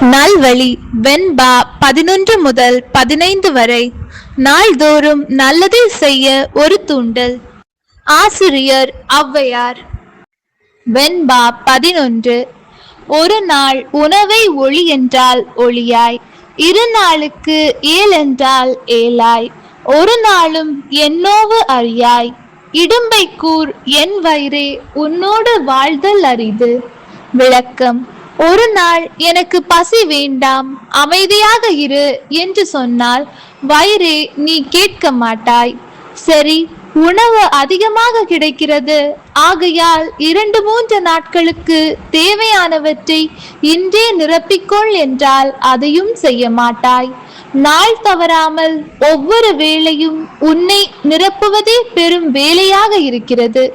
நல்வழி வெண்பா 11 முதல் 15 வரை. நாள்தோறும் நல்லதை செய்ய ஒரு தூண்டல். ஆசிரியர் ஔவையார். வெண்பா 11. ஒரு நாள் உணவை ஒளி என்றால் ஒளியாய், இரு நாளுக்கு ஏல் என்றால் ஏலாய், ஒரு நாளும் என்னோவு அறியாய், இடும்பை கூர் என் வயிறே உன்னோடு வாழ்தல் அரிது. விளக்கம். ஒரு நாள் எனக்கு பசி வேண்டாம், அமைதியாக இரு என்று சொன்னால் வயிறே நீ கேட்க மாட்டாய். சரி, உணவு அதிகமாக கிடைக்கிறது, ஆகையால் 2-3 நாட்களுக்கு தேவையானவற்றை இன்றே நிரப்பிக்கொள் என்றால் அதையும் செய்ய மாட்டாய். நாள் தவறாமல் ஒவ்வொரு வேளையும் உன்னை நிரப்புவதே பெரும் வேலையாக இருக்கிறது.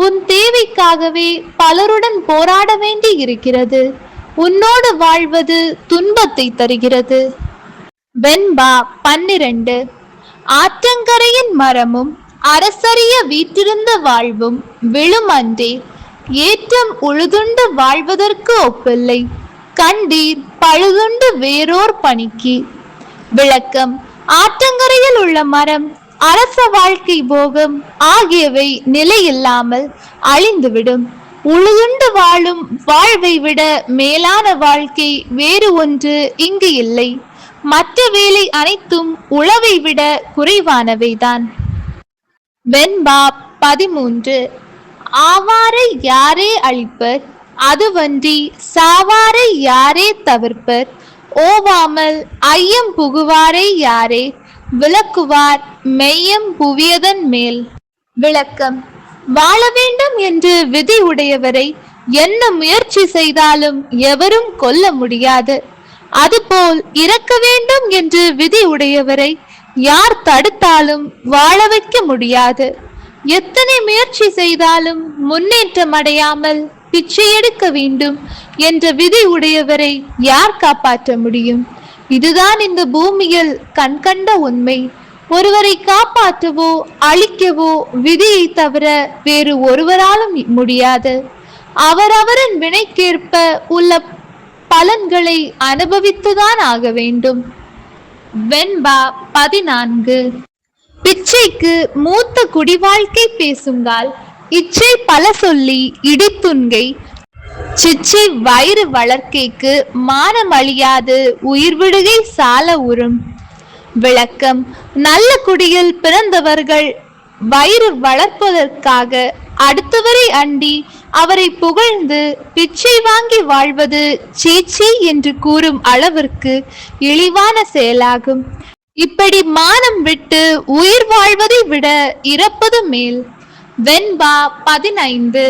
உன் தேவைக்காகவே பலருடன் போராட வேண்டி இருக்கிறது. உன்னோடு வாழ்வது துன்பத்தை தருகிறது. வெண்பா 12. ஆற்றங்கரையின் மரமும் அரசரிய வீற்றிருந்த வாழ்வும் விழுமன்றே, ஏற்றம் உழுதுண்டு வாழ்வதற்கு ஒப்பில்லை, கண்டீர் பழுதுண்டு வேறோர் பணிக்கு. விளக்கம். ஆற்றங்கரையில் உள்ள மரம், அரச வாழ்க்கை, போகம் ஆகியவை நிலையில்லாமல் அழிந்துவிடும். உழுதுண்டு வாழும் வாழ்வை விட மேலான வாழ்க்கை வேறு ஒன்று இங்கு இல்லை. மற்ற வேலை அனைத்தும் உழவை விட குறைவானவைதான். வெண்பா 13. ஆவாரை யாரே அழிப்பர், அதுவன்றி சாவாரை யாரே தவிர்ப்பர், ஓவாமல் ஐயம் புகுவாரை யாரே விளக்குவார் மெய்யம் புவியதன் மேல். விளக்கம். வாழ வேண்டும் என்று விதி உடையவரை என்ன முயற்சி செய்தாலும் எவரும் கொல்ல முடியாது. அதுபோல் இறக்க வேண்டும் என்று விதி உடையவரை யார் தடுத்தாலும் வாழ வைக்க முடியாது. எத்தனை முயற்சி செய்தாலும் முன்னேற்றம் அடையாமல் பிச்சை எடுக்க வேண்டும் என்ற விதி உடையவரை யார் காப்பாற்ற முடியும்? இதுதான் இந்த பூமியில் கண்கண்ட உண்மை. ஒருவரை காப்பாற்றவோ அழிக்கவோ விதியை தவிர வேறு ஒருவராலும் முடியாது. அவரவரின் வினைக்கேற்ப உள்ள பலன்களை அனுபவித்துதான் ஆக வேண்டும். வெண்பா 14. பிச்சைக்கு மூத்த குடிவாழ்க்கை பேசுங்கால், இச்சை பல சொல்லி இடித்துண்கை, சிச்சை வயிறு வளர்க்கைக்கு மானம் அழியாது உயிர் விடுகை சால உறும். விளக்கம். நல்ல குடியில் பிறந்தவர்கள் வயிறு வளர்ப்பதற்காக அடுத்தவரை அண்டி அவரை புகழ்ந்து பிச்சை வாங்கி வாழ்வது சீச்சி என்று கூறும் அளவிற்கு இழிவான செயலாகும். இப்படி மானம் விட்டு உயிர் வாழ்வதை விட இறப்பது மேல். வெண்பா 15.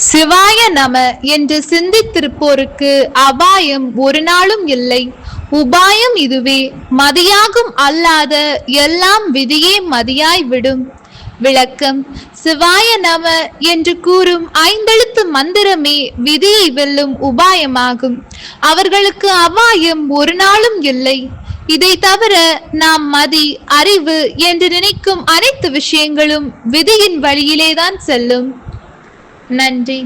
சிவாய நம என்று சிந்தித்திருப்போருக்கு அபாயம் ஒரு நாளும் இல்லை. உபாயம் இதுவே. மதியாகும் அல்லாத எல்லாம் விதியே மதியாய் விடும். விளக்கம். சிவாய நம என்று கூறும் 5 எழுத்து மந்திரமே விதியை வெல்லும் உபாயமாகும். அவர்களுக்கு அபாயம் ஒரு நாளும் இல்லை. இதை தவிர நாம் மதி, அறிவு என்று நினைக்கும் அனைத்து விஷயங்களும் விதியின் வழியிலேதான் செல்லும். நன்றி.